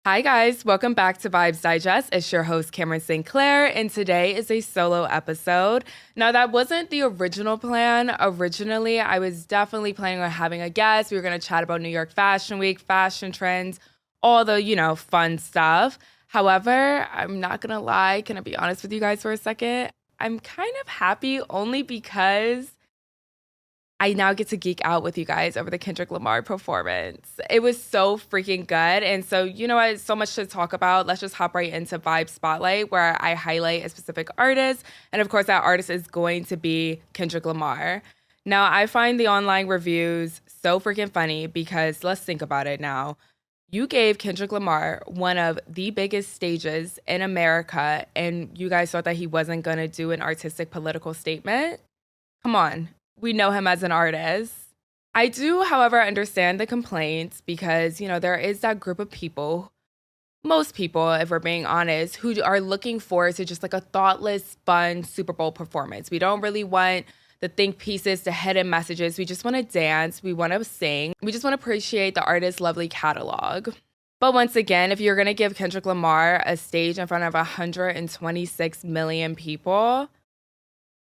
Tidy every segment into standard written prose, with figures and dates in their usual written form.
Hi, guys. Welcome back to Vibes Digest. It's your host, Cameron St. Clair, and today is a solo episode. Now, that wasn't the original plan. Originally, I was definitely planning on having a guest. We were going to chat about New York Fashion Week, fashion trends, all the, fun stuff. However, I'm not going to lie. Can I be honest with you guys for a second? I'm kind of happy only because I now get to geek out with you guys over the Kendrick Lamar performance. It was so freaking good. And so, you know what? So much to talk about. Let's just hop right into Vibe Spotlight, where I highlight a specific artist. And of course, that artist is going to be Kendrick Lamar. Now, I find the online reviews so freaking funny because let's think about it now. You gave Kendrick Lamar one of the biggest stages in America, and you guys thought that he wasn't going to do an artistic political statement? Come on. We know him as an artist. I do, however, understand the complaints because, there is that group of people, most people, if we're being honest, who are looking forward to just like a thoughtless, fun Super Bowl performance. We don't really want the think pieces, the hidden messages. We just want to dance. We want to sing. We just want to appreciate the artist's lovely catalog. But once again, if you're going to give Kendrick Lamar a stage in front of 126 million people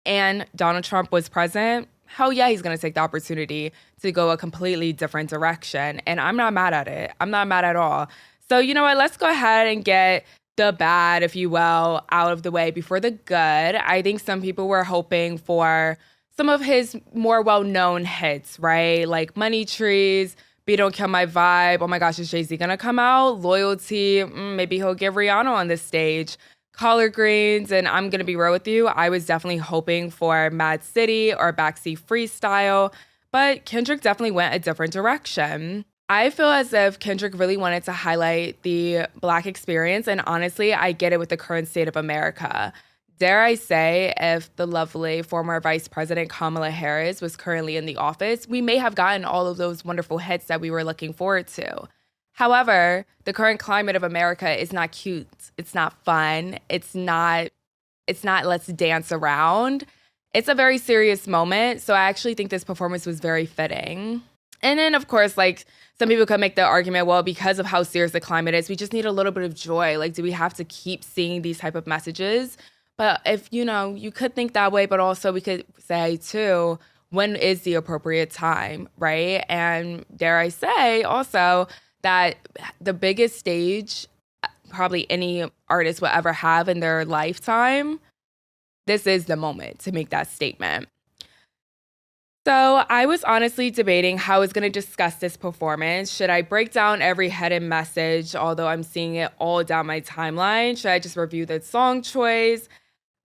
and Donald Trump was present, hell yeah, he's going to take the opportunity to go a completely different direction. And I'm not mad at it. I'm not mad at all. So, you know what? Let's go ahead and get the bad, if you will, out of the way before the good. I think some people were hoping for some of his more well-known hits, right? Like Money Trees, Be Don't Kill My Vibe. Oh my gosh, is Jay-Z going to come out? Loyalty. Maybe he'll give Rihanna on this stage. Collard Greens, and I'm going to be real with you, I was definitely hoping for Mad City or Backseat Freestyle, but Kendrick definitely went a different direction. I feel as if Kendrick really wanted to highlight the Black experience, and honestly, I get it with the current state of America. Dare I say, if the lovely former Vice President Kamala Harris was currently in the office, we may have gotten all of those wonderful hits that we were looking forward to. However, the current climate of America is not cute. It's not fun. It's not let's dance around. It's a very serious moment. So I actually think this performance was very fitting. And then, of course, like some people could make the argument, well, because of how serious the climate is, we just need a little bit of joy. Like, do we have to keep seeing these type of messages? But if, you could think that way, but also we could say, too, when is the appropriate time, right? And dare I say, also, that the biggest stage probably any artist will ever have in their lifetime, this is the moment to make that statement. So I was honestly debating how I was going to discuss this performance. Should I break down every hidden message, although I'm seeing it all down my timeline? Should I just review the song choice?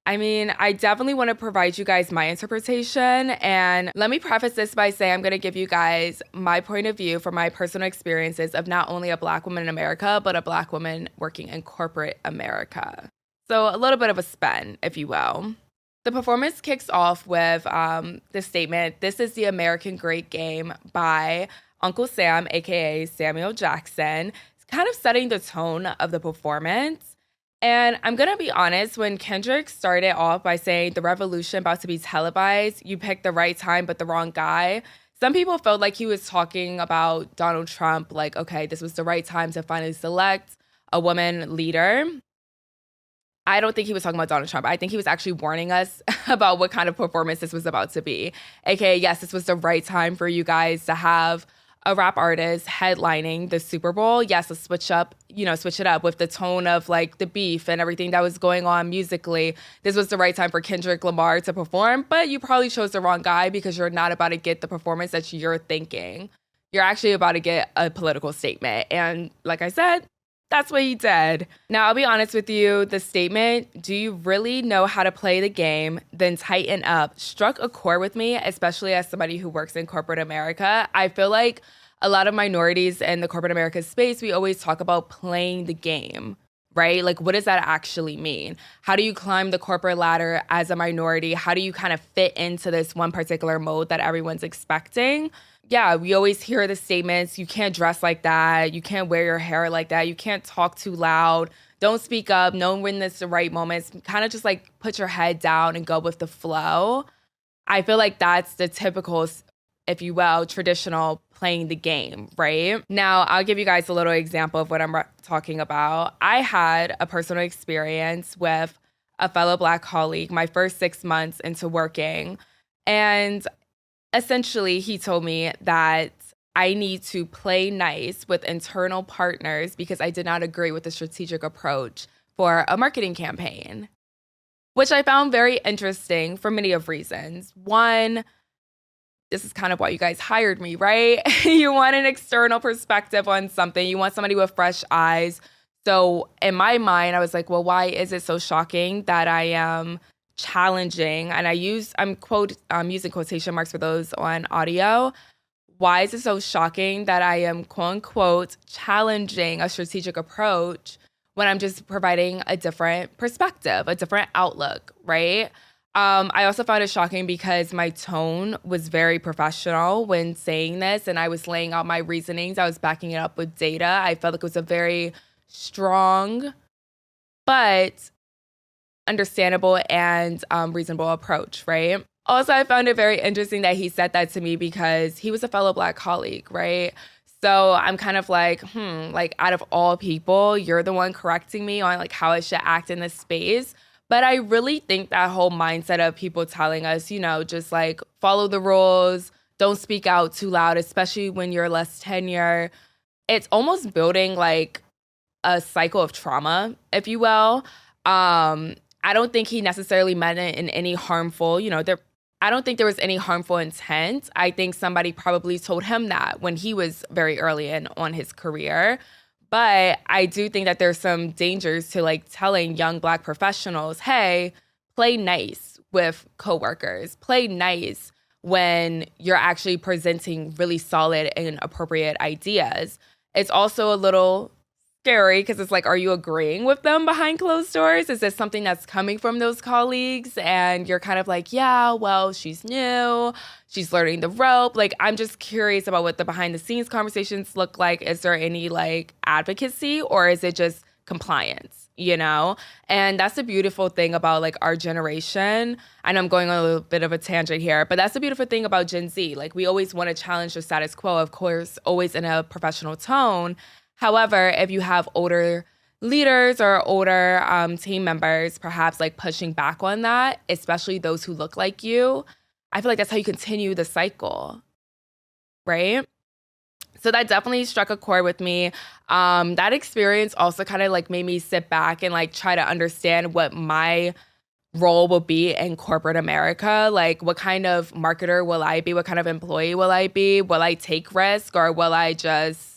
I mean, I definitely want to provide you guys my interpretation. And let me preface this by saying I'm going to give you guys my point of view from my personal experiences of not only a Black woman in America, but a Black woman working in corporate America. So a little bit of a spin, if you will. The performance kicks off with the statement, "This is the American Great Game" by Uncle Sam, aka Samuel Jackson. It's kind of setting the tone of the performance. And I'm going to be honest, when Kendrick started off by saying the revolution about to be televised, you picked the right time but the wrong guy, some people felt like he was talking about Donald Trump, like, okay, this was the right time to finally select a woman leader. I don't think he was talking about Donald Trump. I think he was actually warning us about what kind of performance this was about to be. AKA, yes, this was the right time for you guys to have a rap artist headlining the Super Bowl. Yes, let's switch it up with the tone of like the beef and everything that was going on musically. This was the right time for Kendrick Lamar to perform, but you probably chose the wrong guy because you're not about to get the performance that you're thinking. You're actually about to get a political statement. And like I said, that's what he did. Now, I'll be honest with you, the statement, "Do you really know how to play the game? Then tighten up," struck a chord with me, especially as somebody who works in corporate America. I feel like a lot of minorities in the corporate America space, we always talk about playing the game, right? Like, what does that actually mean? How do you climb the corporate ladder as a minority? How do you kind of fit into this one particular mode that everyone's expecting? Yeah, we always hear the statements, you can't dress like that, you can't wear your hair like that, you can't talk too loud, don't speak up, know when it's the right moments, kind of just like put your head down and go with the flow. I feel like that's the typical if you will, traditional playing the game, right? Now, I'll give you guys a little example of what I'm talking about. I had a personal experience with a fellow Black colleague my first 6 months into working. And essentially, he told me that I need to play nice with internal partners because I did not agree with the strategic approach for a marketing campaign, which I found very interesting for many of reasons. One, this is kind of why you guys hired me, right? You want an external perspective on something. You want somebody with fresh eyes. So in my mind, I was like, well, why is it so shocking that I am challenging? And I'm using quotation marks for those on audio. Why is it so shocking that I am, quote unquote, challenging a strategic approach when I'm just providing a different perspective, a different outlook, right? I also found it shocking because my tone was very professional when saying this, and I was laying out my reasonings. I was backing it up with data. I felt like it was a very strong but understandable and reasonable approach, right? Also, I found it very interesting that he said that to me because he was a fellow Black colleague, right? So I'm kind of like, like out of all people, you're the one correcting me on like how I should act in this space. But I really think that whole mindset of people telling us, just like follow the rules, don't speak out too loud, especially when you're less tenure. It's almost building like a cycle of trauma, if you will. I don't think he necessarily meant it in any harmful, I don't think there was any harmful intent. I think somebody probably told him that when he was very early on his career. But I do think that there's some dangers to like telling young Black professionals, hey, play nice with coworkers, play nice when you're actually presenting really solid and appropriate ideas. It's also a little scary because it's like, are you agreeing with them behind closed doors? Is this something that's coming from those colleagues? And you're kind of like, yeah, well, she's new. She's learning the rope. Like, I'm just curious about what the behind the scenes conversations look like. Is there any like advocacy or is it just compliance, And that's the beautiful thing about like our generation. And I'm going on a little bit of a tangent here, but that's the beautiful thing about Gen Z. Like, we always want to challenge the status quo, of course, always in a professional tone. However, if you have older leaders or older team members perhaps like pushing back on that, especially those who look like you, I feel like that's how you continue the cycle, right? So that definitely struck a chord with me. That experience also kind of like made me sit back and like try to understand what my role will be in corporate America. Like, what kind of marketer will I be? What kind of employee will I be? Will I take risk or will I just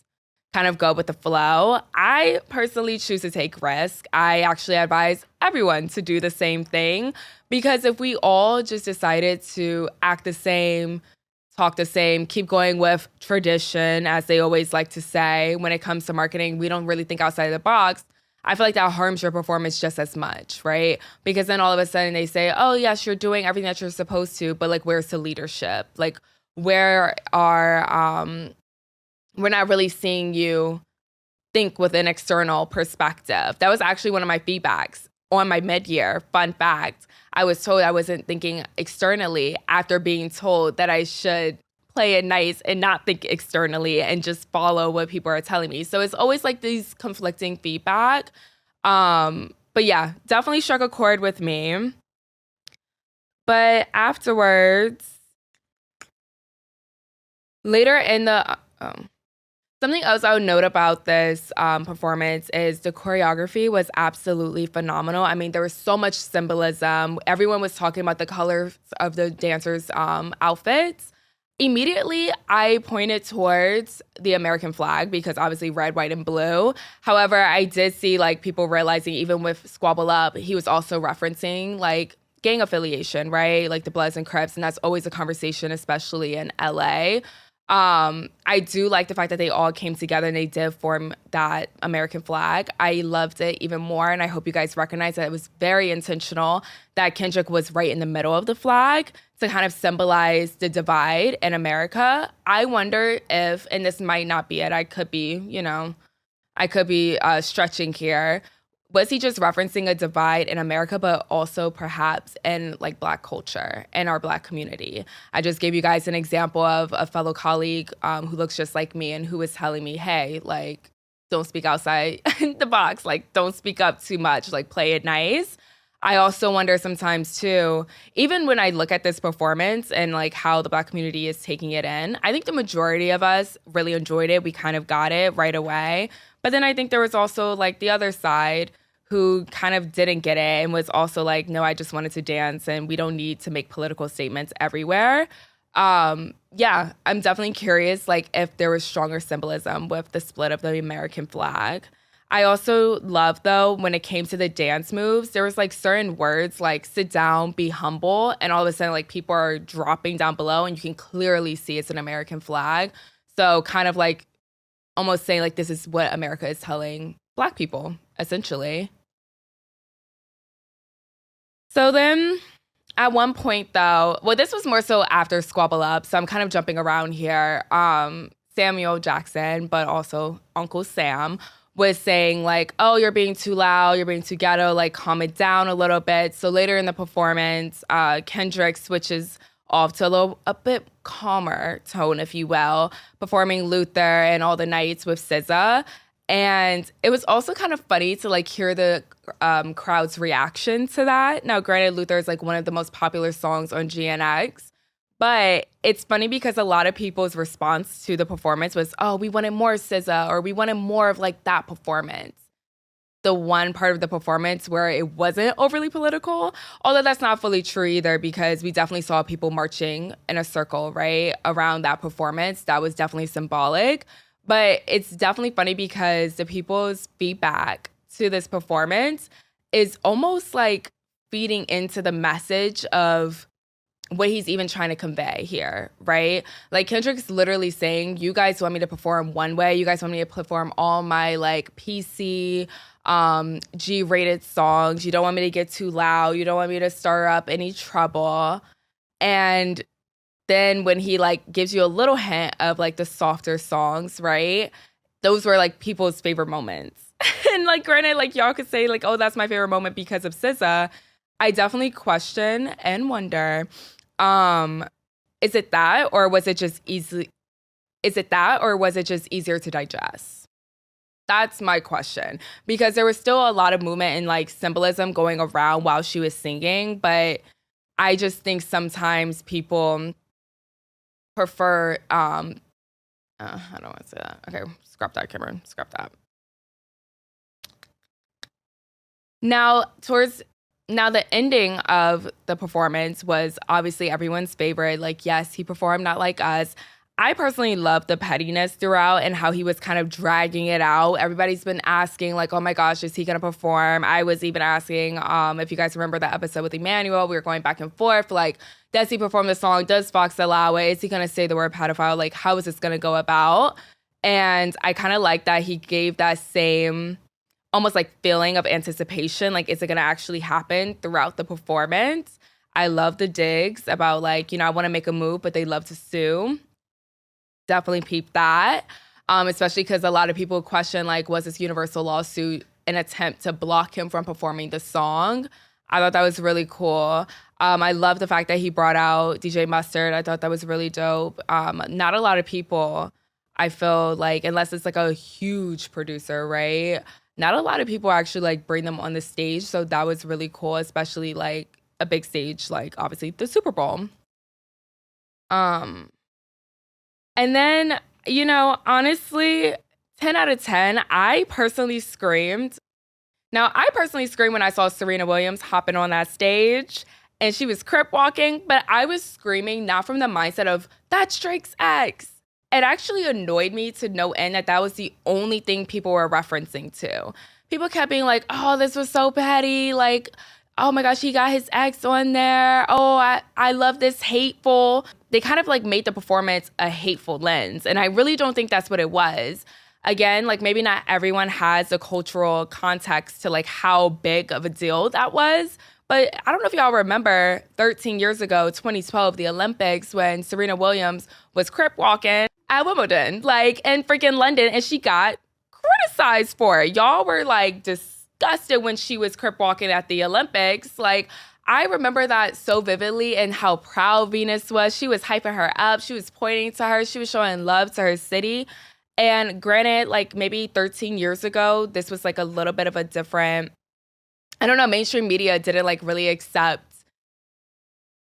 kind of go with the flow? I personally choose to take risk. I actually advise everyone to do the same thing because if we all just decided to act the same, talk the same, keep going with tradition, as they always like to say, when it comes to marketing, we don't really think outside of the box. I feel like that harms your performance just as much, right? Because then all of a sudden they say, oh, yes, you're doing everything that you're supposed to, but like, where's the leadership? Like, where are, we're not really seeing you think with an external perspective. That was actually one of my feedbacks on my mid-year. Fun fact, I was told I wasn't thinking externally after being told that I should play it nice and not think externally and just follow what people are telling me. So it's always like these conflicting feedback. But yeah, definitely struck a chord with me. But afterwards, later in the... something else I would note about this performance is the choreography was absolutely phenomenal. I mean, there was so much symbolism. Everyone was talking about the colors of the dancers' outfits. Immediately, I pointed towards the American flag because obviously red, white, and blue. However, I did see like people realizing even with Squabble Up, he was also referencing like gang affiliation, right? Like the Bloods and Crips, and that's always a conversation, especially in LA. I do like the fact that they all came together and they did form that American flag. I loved it even more, and I hope you guys recognize that it was very intentional that Kendrick was right in the middle of the flag to kind of symbolize the divide in America. I wonder if, and this might not be it, I could be stretching here. was he just referencing a divide in America, but also perhaps in like Black culture and our Black community? I just gave you guys an example of a fellow colleague who looks just like me and who was telling me, hey, like, don't speak outside the box. Like, don't speak up too much. Like, play it nice. I also wonder sometimes too, even when I look at this performance and like how the Black community is taking it in, I think the majority of us really enjoyed it. We kind of got it right away. But then I think there was also like the other side who kind of didn't get it and was also like, no, I just wanted to dance and we don't need to make political statements everywhere. Yeah, I'm definitely curious like if there was stronger symbolism with the split of the American flag. I also love, though, when it came to the dance moves, there was like certain words like sit down, be humble, and all of a sudden like people are dropping down below and you can clearly see it's an American flag. So kind of like almost saying like this is what America is telling Black people, essentially. So then at one point, though, well, this was more so after Squabble Up, so I'm kind of jumping around here. Samuel Jackson, but also Uncle Sam, was saying like, oh, you're being too loud, you're being too ghetto, like calm it down a little bit. So later in the performance, Kendrick switches off to a bit calmer tone, if you will, performing Luther and All the Nights with SZA. And it was also kind of funny to like hear the crowd's reaction to that. Now, granted, Luther is like one of the most popular songs on GNX, but it's funny because a lot of people's response to the performance was, oh, we wanted more SZA, or we wanted more of like that performance. The one part of the performance where it wasn't overly political, although that's not fully true either, because we definitely saw people marching in a circle, right, around that performance. That was definitely symbolic. But it's definitely funny because the people's feedback to this performance is almost like feeding into the message of what he's even trying to convey here, right? Like Kendrick's literally saying, you guys want me to perform one way. You guys want me to perform all my like PC, G-rated songs. You don't want me to get too loud. You don't want me to stir up any trouble. And then when he like gives you a little hint of like the softer songs, right? Those were like people's favorite moments. And like granted, like y'all could say like, oh, that's my favorite moment because of SZA. I definitely question and wonder, is it that, or was it just easier to digest? That's my question, because there was still a lot of movement and like symbolism going around while she was singing, but I just think sometimes people prefer, I don't want to say that. Okay, scrap that, Cameron, scrap that. Now, the ending of the performance was obviously everyone's favorite. Like, yes, he performed Not Like Us. I personally love the pettiness throughout and how he was kind of dragging it out. Everybody's been asking, like, oh my gosh, is he going to perform? I was even asking, if you guys remember the episode with Emmanuel, we were going back and forth, like, does he perform the song? Does Fox allow it? Is he going to say the word pedophile? Like, how is this going to go about? And I kind of like that he gave that same almost like feeling of anticipation, like, is it gonna actually happen throughout the performance? I love the digs about like, I want to make a move, but they love to sue. Definitely peep that, especially because a lot of people question like, was this universal lawsuit an attempt to block him from performing the song? I thought that was really cool. I love the fact that he brought out DJ Mustard. I thought that was really dope. Not a lot of people, I feel like, unless it's like a huge producer, right? Not a lot of people actually like bring them on the stage. So that was really cool, especially like a big stage, like obviously the Super Bowl. And then, honestly, 10 out of 10, I personally screamed. Now, I personally screamed when I saw Serena Williams hopping on that stage and she was crip walking, but I was screaming not from the mindset of that's Drake's ex. It actually annoyed me to no end that was the only thing people were referencing to. People kept being like, oh, this was so petty. Like, oh my gosh, he got his ex on there. Oh, I love this hateful. They kind of like made the performance a hateful lens. And I really don't think that's what it was. Again, like maybe not everyone has the cultural context to like how big of a deal that was. But I don't know if y'all remember 13 years ago, 2012, the Olympics, when Serena Williams was crip walking at Wimbledon, like in freaking London, and she got criticized for it. Y'all were like just disgusted when she was crip walking at the Olympics. Like, I remember that so vividly and how proud Venus was. She was hyping her up. She was pointing to her. She was showing love to her city. And granted, like maybe 13 years ago, this was like a little bit of a different, I don't know, mainstream media didn't like really accept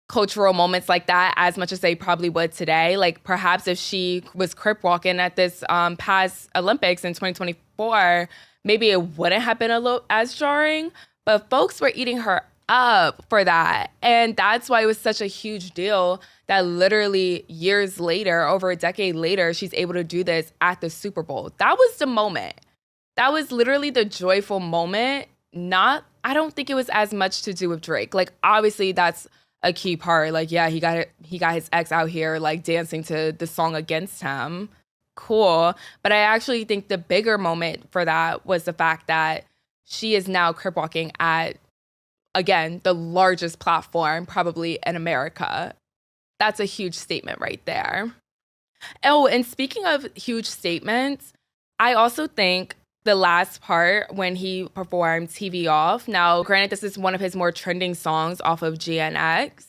cultural moments like that as much as they probably would today. Like perhaps if she was crip walking at this past Olympics in 2024, maybe it wouldn't have been a little as jarring, but folks were eating her up for that. And that's why it was such a huge deal that literally years later, over a decade later, she's able to do this at the Super Bowl. That was the moment. That was literally the joyful moment. I don't think it was as much to do with Drake. Like, obviously that's a key part. Like, yeah, he got his ex out here like dancing to the song against him. Cool. But I actually think the bigger moment for that was the fact that she is now crip walking at, again, the largest platform probably in America. That's a huge statement right there. Oh, and speaking of huge statements, I also think the last part when he performed TV Off. Now, granted, this is one of his more trending songs off of GNX,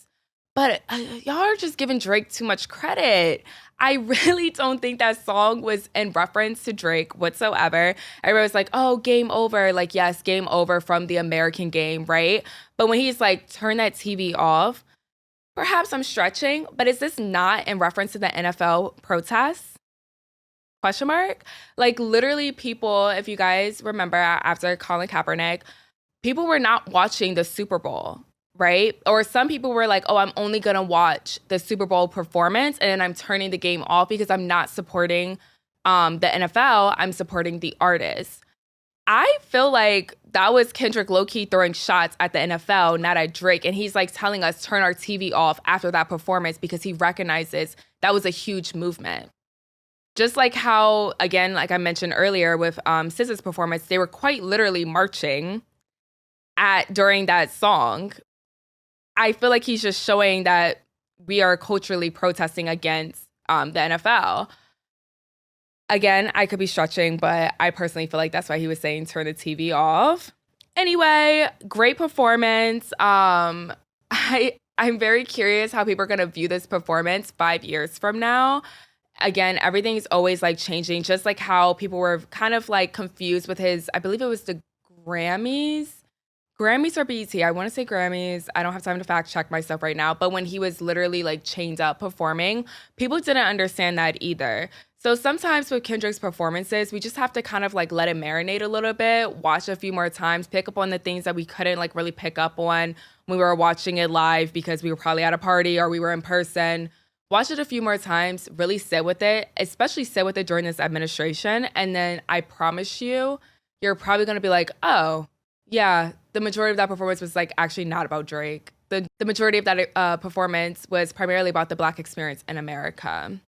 but y'all are just giving Drake too much credit. I really don't think that song was in reference to Drake whatsoever. Everybody was like, oh, game over. Like, yes, game over from the American game, right? But when he's like, turn that TV off, perhaps I'm stretching, but is this not in reference to the NFL protests? Question mark? Like literally people, if you guys remember after Colin Kaepernick, people were not watching the Super Bowl, right? Or some people were like, oh, I'm only going to watch the Super Bowl performance and then I'm turning the game off because I'm not supporting the NFL. I'm supporting the artists. I feel like that was Kendrick low-key throwing shots at the NFL, not at Drake. And he's like telling us turn our TV off after that performance because he recognizes that was a huge movement. Just like how, again, like I mentioned earlier with SZA's performance, they were quite literally marching during that song. I feel like he's just showing that we are culturally protesting against the NFL. Again, I could be stretching, but I personally feel like that's why he was saying turn the TV off. Anyway, great performance. I'm very curious how people are going to view this performance 5 years from now. Again, everything's always like changing, just like how people were kind of like confused with his, I believe it was the Grammys or BET. I want to say Grammys. I don't have time to fact check myself right now. But when he was literally like chained up performing, people didn't understand that either. So sometimes with Kendrick's performances, we just have to kind of like let it marinate a little bit, watch a few more times, pick up on the things that we couldn't like really pick up on when we were watching it live because we were probably at a party or we were in person. Watch it a few more times, really sit with it, especially sit with it during this administration. And then I promise you, you're probably going to be like, oh, yeah, the majority of that performance was like actually not about Drake. The majority of that performance was primarily about the Black experience in America.